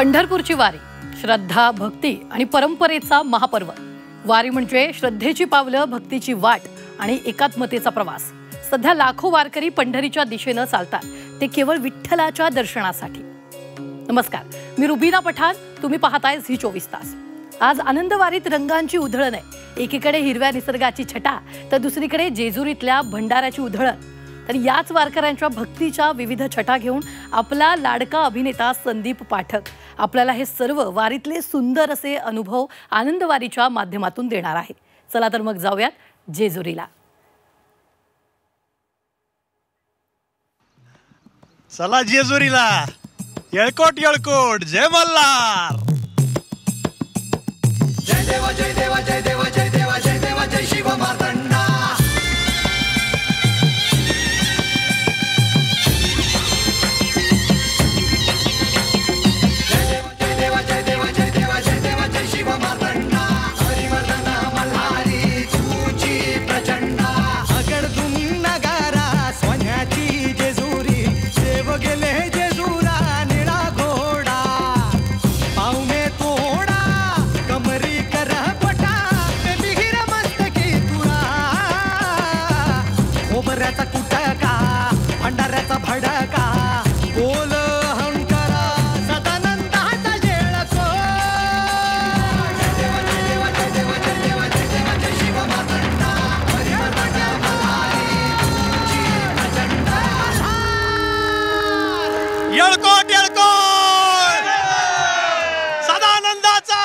पंढरपूरची वारी श्रद्धा, भक्ती आणि परंपरेचा महापर्व। वारी म्हणजे श्रद्धेची पावलं, भक्तीची वाट आणि एकात्मतेचा प्रवास। सध्या लाखो वारकरी पंढरीच्या दिशेने चालतात, ते केवळ विठ्ठलाच्या दर्शनासाठी। नमस्कार, मी रुबीना पठाण, तुम्ही पाहताय झी 24 तास। आज आनंदवारीत रंगांची उधळण आहे। एकीकडे हिरव्या निसर्गाची छटा, तर दुसरीकडे जेजुरीतल्या भंडाऱ्याची उधळण। तर याच वारकऱ्यांच्या भक्तीच्या विविध छटा घेऊन आपला लाडका अभिनेता संदीप पाठक आपल्याला हे सर्व वारीतले सुंदर असे अनुभव आनंदवारीच्या माध्यमातून देणार आहे। चला तर मग जाऊयात जेजुरीला। चला जेजुरीला, येळकोट येळकोट, जय मल्हार। जय देवा जय देवा जय देवा जय देवा जय देवा जय शिव मार्तंडा। येळकोट येळकोट, सदानंदाचा।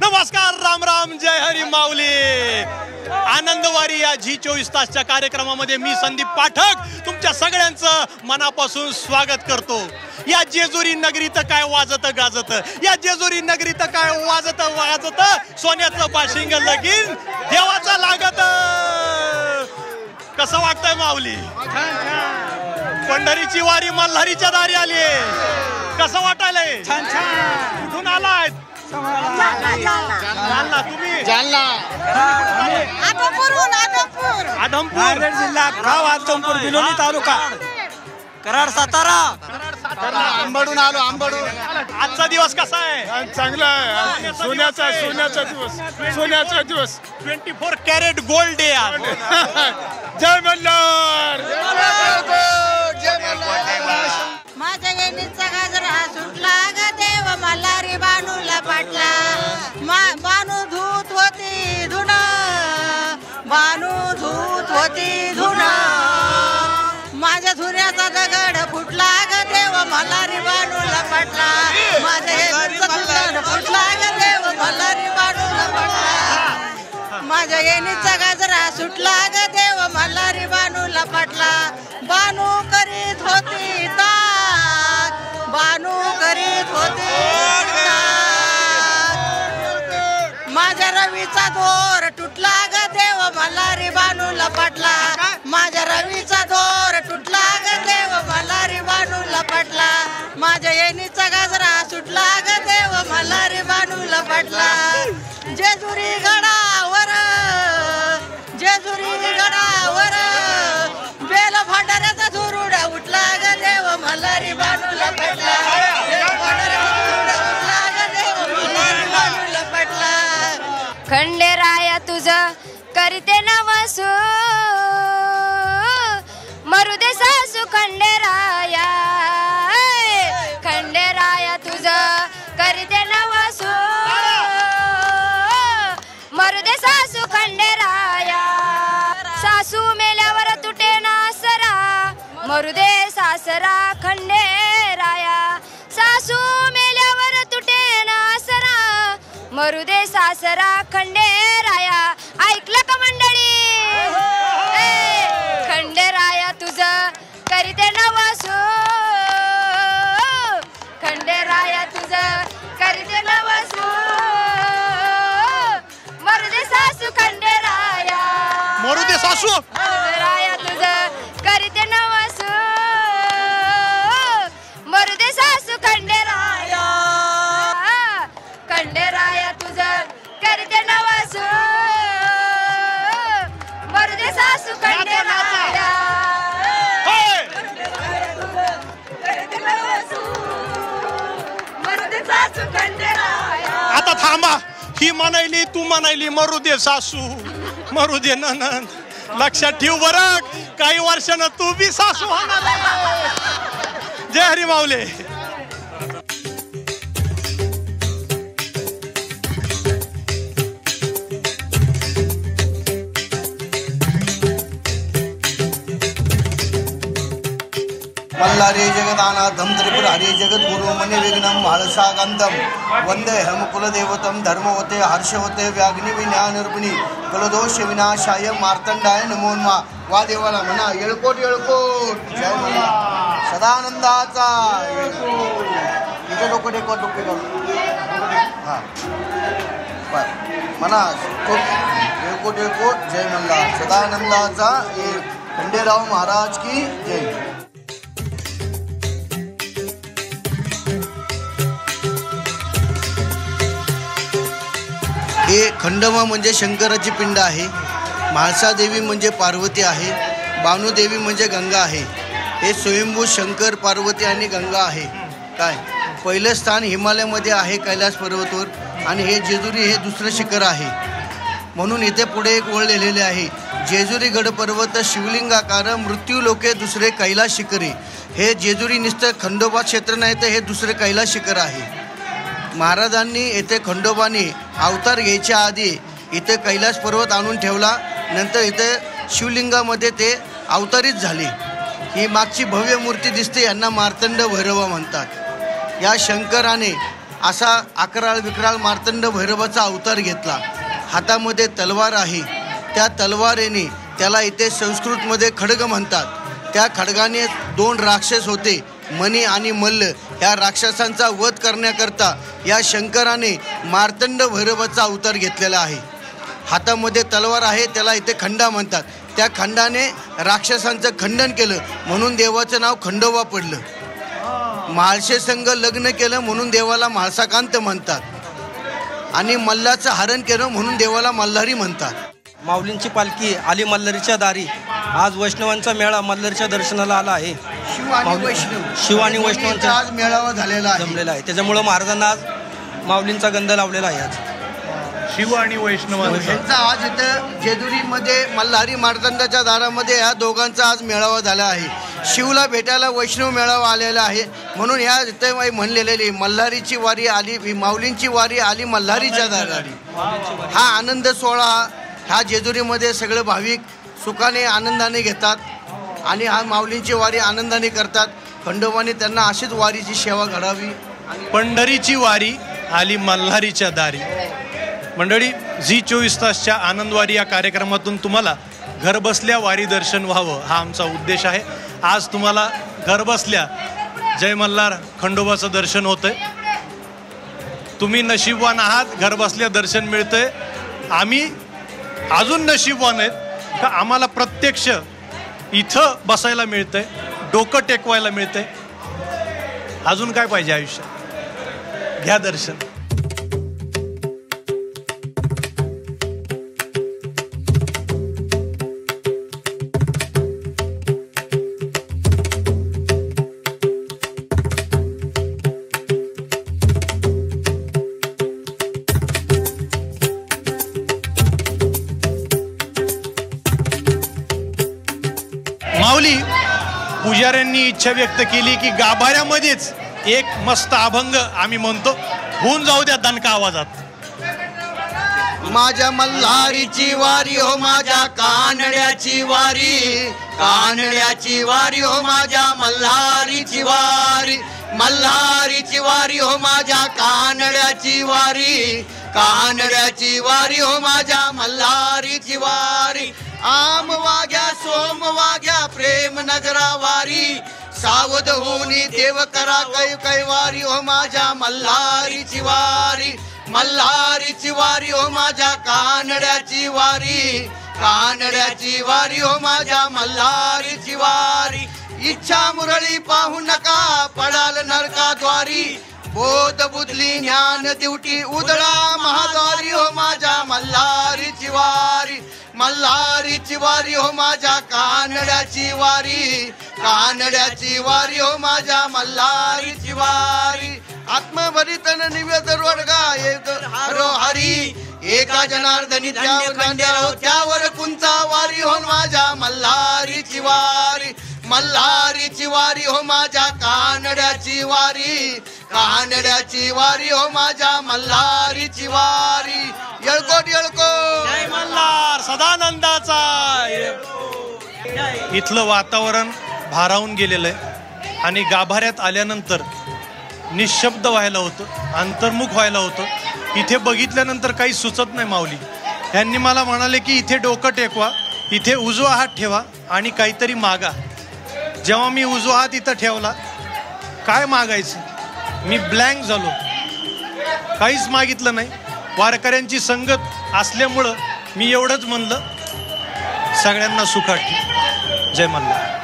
नमस्कार, राम राम, जय हरी माऊली। आनंदवारी या झी 24 तासच्या कार्यक्रमामध्ये मी संदीप पाठक तुमच्या सगळ्यांचं मनापासून स्वागत करतो। या जेजुरी नगरीत काय वाजत गाजत, या जेजुरी नगरीत काय वाजत वाजत, सोन्याचं बाशिंग लगीन देवाचा लागत। कसं वाटतंय माऊली? पंढरीची वारी मल्हारीच्या दारी आली, कसं वाटायलंय? छान छान। कुठून आलाय? जालना। तुम्ही? जालना, आदमपूर जिल्हा, गाव आदमपूर, बिलोली तालुका, कराड, सातारा। आंबडून आलो, आंबडून। आजचा दिवस कसा आहे? चांगला आहे, सोन्याचा दिवस, सोन्याचा दिवस। 24 कॅरेट गोल्ड डे आज। जय मल्हार। माझ्या येणीचा गाजरा सुटला ग देव मल्हारी बानूला पाटला। बानू धूत होती धुन, बानू धूत होती धुन। माझ्या धुऱ्याचा दगड फुटला ग देव मल्हारी बानूला पाटला। माझ्या येणीचा दगड फुटला ग देव मल्हारी बानूला पाटला। माझ्या येणीचा गाजरा सुटला ग देव मल्हारी बानूला पाटला। बानू करीत होती ताक, बानू करीत होती ताक। माझ्या रवीचा दोर तुटला ग देव मल्हारी बानूला पाटला। माझ्या रवीचा दोर तुटला ग देव मल्हारी बानूला पाटला। माझ्या येणीचा गाजरा सुटला ग देव मल्हारी बानूला पाटला। जेजुरी गडावर, जेजुरी गडावर, बेल भंडाऱ्याचा धुरुडा उठला ग देव मल्हारी बानूला पाटला। उठला ग देव मल्हारी बानूला पाटला। खंडेराया तुझं करते नवसू, मरुदे सासू खंडेराया। खंडेराया तुझं करते नवसू, मरुदे सासू खंडेराया। सासू मेल्यावर तुटे नासरा, मरुदे सासरा खंडेराया। सासू मेल्यावर तुटे नासरा, मरुदे सासरा खंडेराया। ऐकलं का मंडळी? खंडेराया तुझं करीते नवसू, खंडेराया तुझं करीते नवसू, मरुदे सासू खंडेराया। मरुदे सासू खंडेराया तुझं करीते नवसू, मरुदे सासू खंडेराया। खंडेराया तुझं करीते नवसू, मरुदे सासू खंडेराया। हे! खंडेराया तुझं करीते नवसू, सासू खंडेराया. आता थांबा, ही म्हणायली तू म्हणायली मरू दे सासू मरू दे ननंद. लक्षात ठेव बरं, काही वर्षानं तू बी सासू होणार आहे. जय हरी माऊली. मल्लारे जगदानाथं त्रिपुरारे जगद्गुरु मणि विघ्नं माळसाकांतं वंदे हम कुलदेवतं धर्मवते हर्षवते व्याग्नि विज्ञानरूपिणी कुलदोष विनाशाय मार्तंडाय नमो नमः. वा देवाला म्हणा येळकोट येळकोट. जय म्हणा सदानंदाचा इथे लोक टेकवत डोके हां म्हणा येळकोट येळकोट. जय म्हणला सदानंदाचा एक. खंडेराव महाराज की जय. हे खंडोबा म्हणजे शंकराची पिंड आहे. म्हाळसादेवी म्हणजे पार्वती आहे. बानुदेवी म्हणजे गंगा आहे. हे स्वयंभू शंकर पार्वती आणि गंगा आहे. काय पहिलं स्थान हिमालयामध्ये आहे कैलास पर्वतवर, आणि हे जेजुरी हे दुसरं शिखर आहे. म्हणून इथे पुढे एक ओळ लिहिलेले आहे, जेजुरी गड पर्वत शिवलिंगाकार मृत्यू लोके दुसरे कैलास शिखरे. हे जेजुरी नुसतं खंडोबा क्षेत्र नाही तर हे दुसरे कैलास शिखर आहे. महाराजांनी येथे खंडोबाने अवतार घ्यायच्या आधी इथे कैलास पर्वत आणून ठेवला. नंतर इथे शिवलिंगामध्ये ते अवतारित झाले. ही मागची भव्य मूर्ती दिसते, यांना मार्तंड भैरवा म्हणतात. या शंकराने असा अकराळ विकराळ मार्तंड भैरवाचा अवतार घेतला. हातामध्ये तलवार आहे. त्या तलवारीने त्याला इथे संस्कृतमध्ये खड्ग म्हणतात. त्या खड्गाने 2 राक्षस होते, मनी आणि मल्ल. या राक्षसांचा वध करण्याकरता या शंकराने मार्तंड भैरवाचा अवतार घेतलेला आहे. हातामध्ये तलवार आहे, त्याला इथे खंडा म्हणतात. त्या खंडाने राक्षसांचं खंडन केलं म्हणून देवाचं नाव खंडोबा पडलं. म्हाळशे संघ लग्न केलं म्हणून देवाला म्हाळसाकांत म्हणतात. आणि मल्लाचं हरण केलं म्हणून देवाला मल्हारी म्हणतात. माऊलींची पालखी आली मल्हारीच्या दारी. आज वैष्णवांचा मेळा मल्हारीच्या दर्शनाला आला आहे. शिव आणि वैष्णवांचा आज मेळावा झालेला जमलेला आहे. त्याच्यामुळं महाराजांना आज माऊलींचा गंध लावलेला आहे. आज शिव आणि वैष्णवांचा आज इथं जेजुरीमध्ये मल्हारी मार्तंडाच्या दारामध्ये ह्या दोघांचा आज मेळावा झाला आहे. शिवला भेटायला वैष्णव मेळावा आलेला आहे. म्हणून ह्या इथे म्हणलेली मल्हारीची वारी आली, माऊलींची वारी आली मल्हारीच्या दारारी. हा आनंद सोहळा ह्या जेजुरीमध्ये सगळे भाविक सुखाने आनंदाने घेतात आणि हा माऊलींची वारी आनंदाने करतात. खंडोबाने त्यांना अशीच वारीची सेवा घडावी. पंढरीची वारी आली मल्हारीच्या दारी. मंडळी, झी24 तासच्या आनंदवारी या कार्यक्रमातून तुम्हाला घरबसल्या वारी दर्शन व्हावं हा आमचा उद्देश आहे. आज तुम्हाला घरबसल्या जय मल्हार खंडोबाचं दर्शन होतंय. तुम्ही नशीबवान आहात, घरबसल्या दर्शन मिळतंय. आम्ही अजून नशीबवान आहेत का आम्हाला प्रत्यक्ष इथं बसायला मिळतंय, डोकं टेकवायला मिळतंय. अजून काय पाहिजे आयुष्यात? घ्या दर्शन. माऊली पुजाऱ्यांनी इच्छा व्यक्त केली की गाभाऱ्यामध्येच एक मस्त अभंग आम्ही म्हणतो, होऊन जाऊ द्या दणका आवाजात. माझ्या मल्हारीची वारी हो, माझ्या कानड्याची वारी, कानड्याची वारी हो, माझ्या मल्हारीची वारी, मल्हारीची वारी हो, माझ्या कानड्याची वारी, कानड्याची वारी हो, माझ्या मल्हारीची वारी. आम वाग्या सोम वाग्या प्रेम नगरा वारी, सावध होऊनी देव करा कैवारी हो, माझ्या मल्हारीची वारी, मल्हारीची वारी हो, माझ्या कानड्याची वारी, कानड्याची वारी हो, माझ्या मल्हारीची वारी. इच्छा मुरळी पाहू नका पडाल नरकाद्वारी, बोध बुधली ज्ञान दिवटी उदळा महाद्वारी हो, माझ्या मल्हारीची वारी, मल्हारीची वारी हो, माझ्या कानड्याची वारी, कानड्याची वारी हो, माझ्या मल्हारीची वारी. आत्मभरी हरी तन निवेद रोडगा एक हरो हरी एका जनार्दनी त्यावर कुंचा वारी हो माझ्या मल्हारीची वारी मल्हारीची वारी हो माझ्या कानड्याची वारी हो माझ्या मल्हारीची वारी येळकोट येळकोट जय मल्हार सदानंदाचा. इथलं वातावरण भारावून गेलेलं आहे आणि गाभाऱ्यात आल्यानंतर निशब्द व्हायला होतं, अंतर्मुख व्हायला होतं. इथे बघितल्यानंतर काही सुचत नाही माऊली. यांनी मला म्हणाले की इथे डोकं टेकवा, इथे उजवा हात ठेवा आणि काहीतरी मागा. जेव्हा मी उजवा हात इथं ठेवला, काय मागायचं मी ब्लँक झालो, काहीच मागितलं नाही. वारकऱ्यांची संगत असल्यामुळं मी एवढंच म्हणलं, सगळ्यांना सुखात ठेव. जय मल्हार.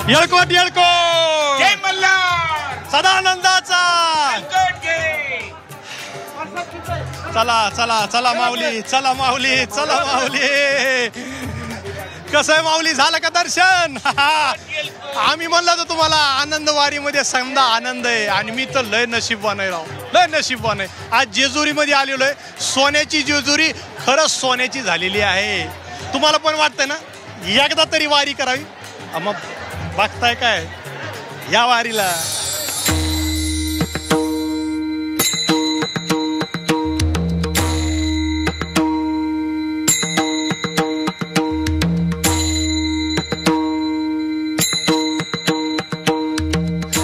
येळकोट येळकोट जय मल्हार सदानंदाचा. चला चला चला माऊली, चला माऊली, चला माऊली. कसं आहे माऊली, झालं का दर्शन? आम्ही म्हणलं तर तुम्हाला आनंद वारीमध्ये समजा आनंद आहे आणि मी तर लय नशीबवान आहे राव, लय नशीबवान आहे. आज जेजुरीमध्ये आलेलो आहे. सोन्याची जेजुरी खरंच सोन्याची झालेली आहे. तुम्हाला पण वाटतंय ना एकदा तरी वारी करावी? मग बघताय काय या वारीला.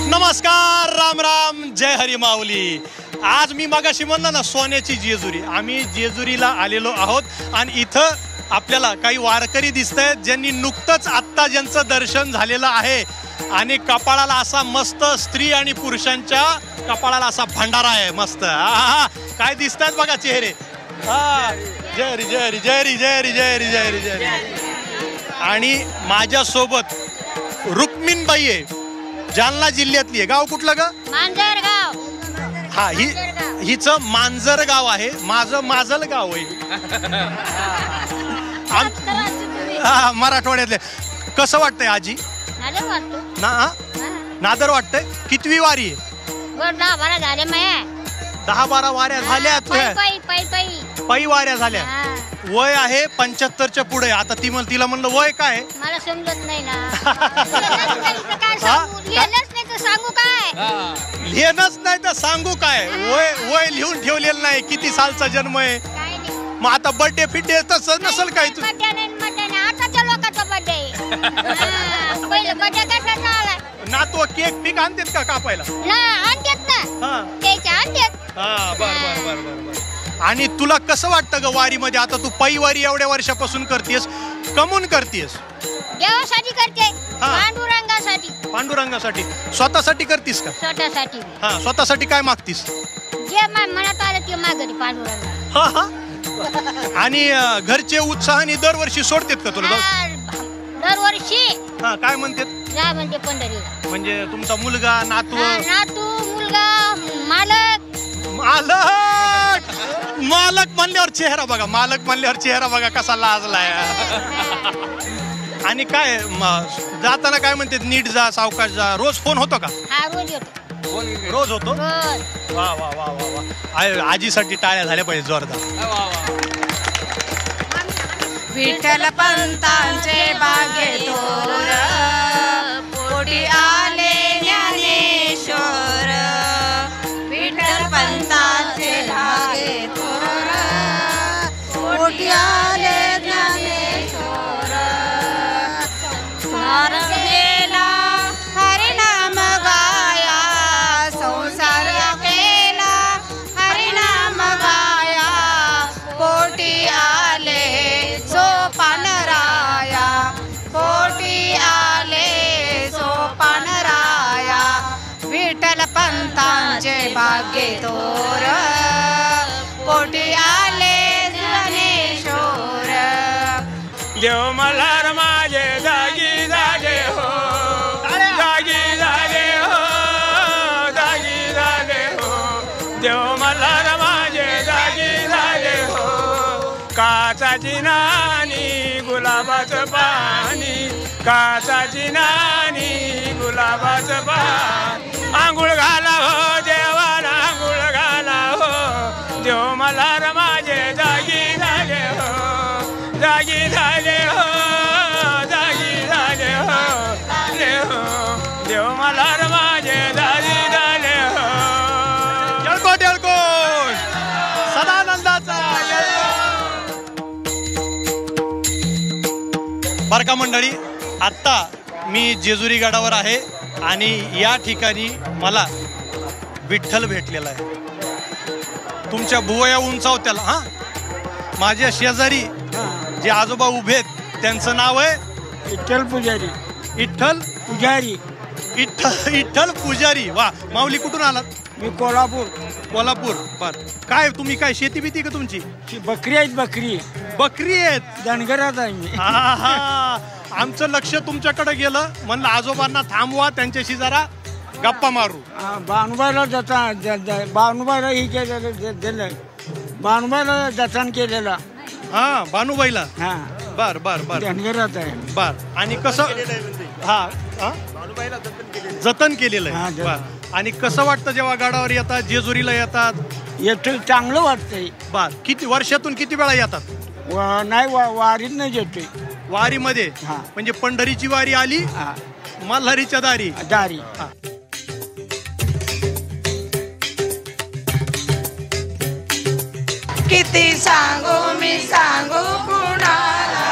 नमस्कार, राम राम, जय हरी माऊली. आज मी मगाशी म्हणलं ना सोन्याची जेजुरी, आम्ही जेजुरीला आलेलो आहोत आणि इथं आपल्याला काही वारकरी दिसत आहेत ज्यांनी नुकतंच आत्ता ज्यांचं दर्शन झालेलं आहे आणि कपाळाला असा मस्त स्त्री आणि पुरुषांच्या कपाळाला असा भंडारा आहे मस्त. काय दिसत आहेत बघा चेहरे. जय हरी जय हरी जय हरी जय हरी जय हरी जय हरी जय हरी. आणि माझ्यासोबत रुक्मिणबाई आहे, जालना जिल्ह्यातली आहे. गाव कुठलं ग? मांजरगाव. हा, हिचं मांजरगाव आहे, माझं माजलगाव आहे. मराठवाड्यातले. कसं वाटतंय आजी? नादर वाटतंय. कितवी वारी आहे? 10-12 वाऱ्या झाल्या. पायी वाऱ्या झाल्या. वय आहे 75च्या पुढे. आता तिला म्हणलं वय काय? मला समजत नाही ना. सांगू काय? लिहिणंच नाही तर सांगू काय? वय लिहून ठेवलेलं नाही. किती सालचा जन्म आहे? मग आता बर्थडे फिडे तसं नसेल काय? तू आताच्या लोकांचा बर्थडे. पहिलं बर्थडे कसा झाला ना? तो केक पीक आणतेत का कापायला? आणतात ना, त्याच्या आणतात. हा, बर. आणि तुला कसं वाटतं ग वारीमध्ये? आता तू पायी वारी एवढ्या वर्षापासून करतेस, कमून करतेस? देवासाठी करते, पांडुरंगासाठी. पांडुरंगासाठी. स्वतःसाठी करतीस का? स्वतःसाठी. हा, स्वतःसाठी काय मागतीस? जे मनात आलं ते मागते पांडुरंगा. आणि घरचे उत्साहाने दरवर्षी सोडतात का तुला? दरवर्षी. हा, काय म्हणतात? जा म्हणते पंढरीला. म्हणजे तुमचा मुलगा, नातू? नातू, मुलगा, मालक. मालक म्हणल्यावर चेहरा बघा, मालक म्हणल्यावर चेहरा बघा कसा लाजलाय. आणि काय जाताना काय म्हणते? नीट जा, सावकाश जा. रोज फोन होतो का? हा, रोज येतो. रोज होतो. वा वा वा वा वा. आजीसाठी टाळ्या झाल्या पाहिजे जोरदार. विठ्ठल पंतांचे बागे तोर, पोटी आले ज्ञानेश्वर. विठ्ठल पंतांचे बागे तोर, पोटी आले ज्ञानेश्वर. स्मरणेला हरिनाम गाया, संसार केला हरिनाम गाया. पोटी आले सोपान राया, पोटी आले सोपान राया. विठ्ठल पंतांचे भाग्य तोर, पोटी आले ज्ञानेश्वर. देव मल्हार माझे जागी झाले हो, जागी झाले हो, जागी झाले हो. देव मल्हार माझे जागी झाले हो. काय काचाची नाणी गुलाबाचं पाणी, काचाची नाणी गुलाबाचं पाणी. आंघोळ घाला हो देवाला, आंघोळ घाला हो देव मला माझे जागी झाले हो, जागी झाले हो, जागी झाले हो देव, देव मला माझे जागी झाले हो. येळकोट येळकोट सदानंदाचा बर का मंडळी. आत्ता मी जेजुरी गडावर आहे आणि या ठिकाणी मला विठ्ठल भेटलेला आहे. तुमच्या बुवया उंचावत्याला. हा, माझ्या शेजारी जे आजोबा उभे आहेत त्यांचं नाव आहे विठ्ठल पुजारी. विठ्ठल पुजारी. विठ्ठल पुजारी. वा, माऊली कुठून आलात? मी कोल्हापूर. कोल्हापूर. बर, काय तुम्ही काय शेती बिती का तुमची? बकरी आहेत, बकरी. बकरी आहेत. धनगरात आहे मी. हा, आमचं लक्ष तुमच्याकडे गेलं. म्हणलं आजोबांना थांबवा, त्यांच्याशी जरा गप्पा मारू. बानुबाईला बानुबाईला ही केलेलं दिलं, बानुबाईला जतन केलेला. हा, बानुबाईला. हा, बर बर बर. धनगरात आहे. बर, आणि कसं हा जतन केलेलं हा, आहे. जतन. बर, आणि कसं वाटतं जेव्हा गडावर येतात, जेजुरीला येतात? येतो चांगलं वाटतंय. बर, किती वर्षातून किती वेळा येतात? नाही वारीत नाही येतोय. वारीमध्ये हा. म्हणजे पंढरीची वारी आली, हा, मल्हारीच्या दारी. दारी. हा. किती सांगू मी सांगू कुणाला,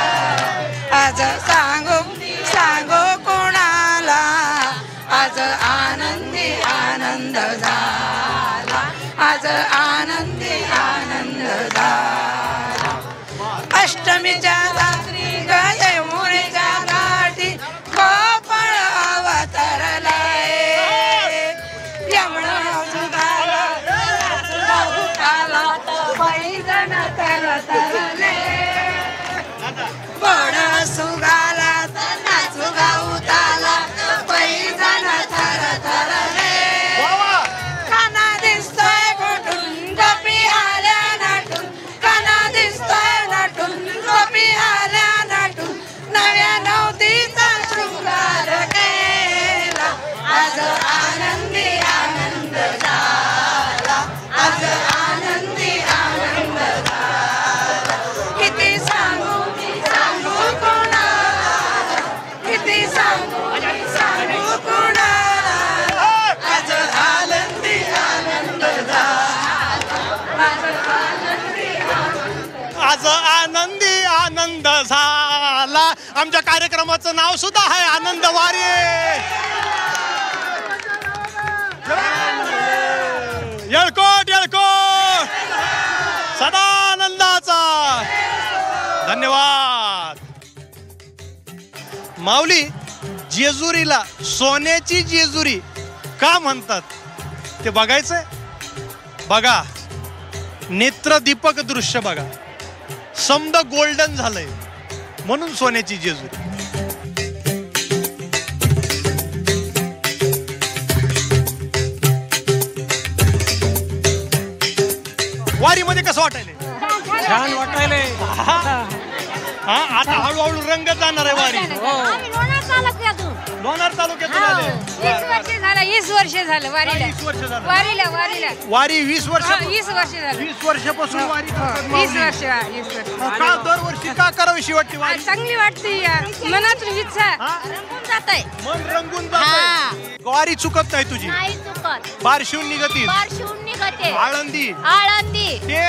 आज सांगू कुणाला, आज आनंदी आनंद झाला, आज आनंदी आनंद झाला. अष्टमीच्या रात्री गये मुळीच्या गाठी गोपाळ अवतरलाय, यमुना सुधाला पैजण तरतरले, गोड सुगाला नाचू गाऊताला पैजण थरथरले. काना दिसतोय कुठून गोपी आल्या नटून, काना दिसतोय नटून गोपी आल्या नटून, नव्या नवतीचा शृंगार केला, आज आनंदी आनंद झाला, आज आनंदी आनंद झाला. किती सांगू मी सांगू कोणाला, किती सांगू मी सांगू कोणाला, आज आनंदी आनंद झाला, आज आनंदी आनंद. आज आनंदी आनंद झाला. आमच्या कार्यक्रमाचं नाव सुद्धा आहे आनंद वारी. येळकोट येळकोट सदानंदाचा. धन्यवाद. माऊली, जेजुरीला सोन्याची जेजुरी का म्हणतात ते बघायचंय? बघा, नेत्रदीपक दृश्य बघा. समद गोल्डन झालंय म्हणून सोन्याची जेजुरी. वारीमध्ये कसं वाटायलंय? छान वाटायलंय. हा, आता हळूहळू रंग जाणार आहे वारी. लोणार तालुक्यातून आले. 20 वर्ष झालं, 20 वर्ष झालं वारीला. 20 वर्ष झालं. वारीला वारीला वारी 20 वर्ष. 20 वर्ष झालं. 20 वर्षापासून वारी करतात 20 माऊली. वर्ष 20 वर्ष. का दरवर्षी का करावीशी वाटते वारी? चांगली वाटते या मनातून इच्छा हा? रंगून जात आहे. मन रंगून जातंय. वारी चुकत नाही तुझी. नाही चुकत. बारशिवून निघतील. बारशिवून निघते. आळंदी आळंदी ते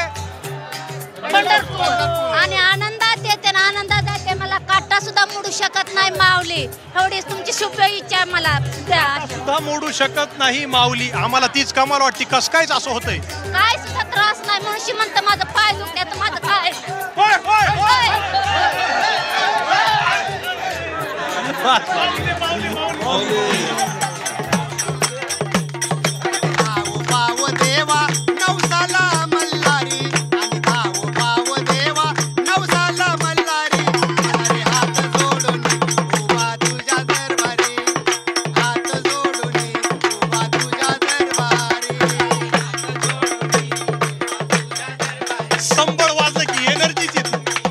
पंढरपूर आणि आनंदात येते ना, आनंदात येते. मला काटा सुद्धा मोडू शकत नाही माऊली. एवढीच तुमची शुभ इच्छा मला द्या. सुद्धा मोडू शकत नाही माऊली. आम्हाला तीच कमाल वाटते. कस कायच असं होतंय? काय सुद्धा त्रास नाही म्हणून म्हणतं माझं पाय दुखण्यात माझं काय. होय, होय, होय. भाऊ देवा नवसाला मल्हारी, आणि भाऊ देवा नवसाला मल्हारी. अरे हात जोडून उभा तुझ्या दरबारी, हात जोडून उभा तुझ्या दरबारी. संबळ वाजलं की एनर्जीच येते.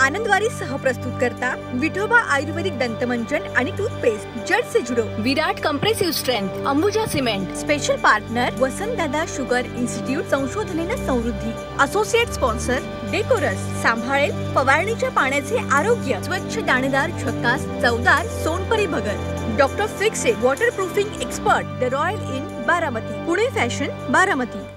आनंदवारी सह प्रस्तुत करता विठोबा आयुर्वेदिक दंतमंजन आणि टूथपेस्ट, जड से जुडो, Virat compressive strength, Ambuja cement, special partner Vasantdada sugar institute, संशोधनेनं समृद्धी, असोसिएट स्पॉन्सर डेकोरस, सांभाळेल फवारणीच्या पाण्याचे आरोग्य, स्वच्छ दाणेदार झकास चवदार सोनपरी भगर, doctor Fixit waterproofing expert, the Royal Inn Baramati, Pune fashion Baramati.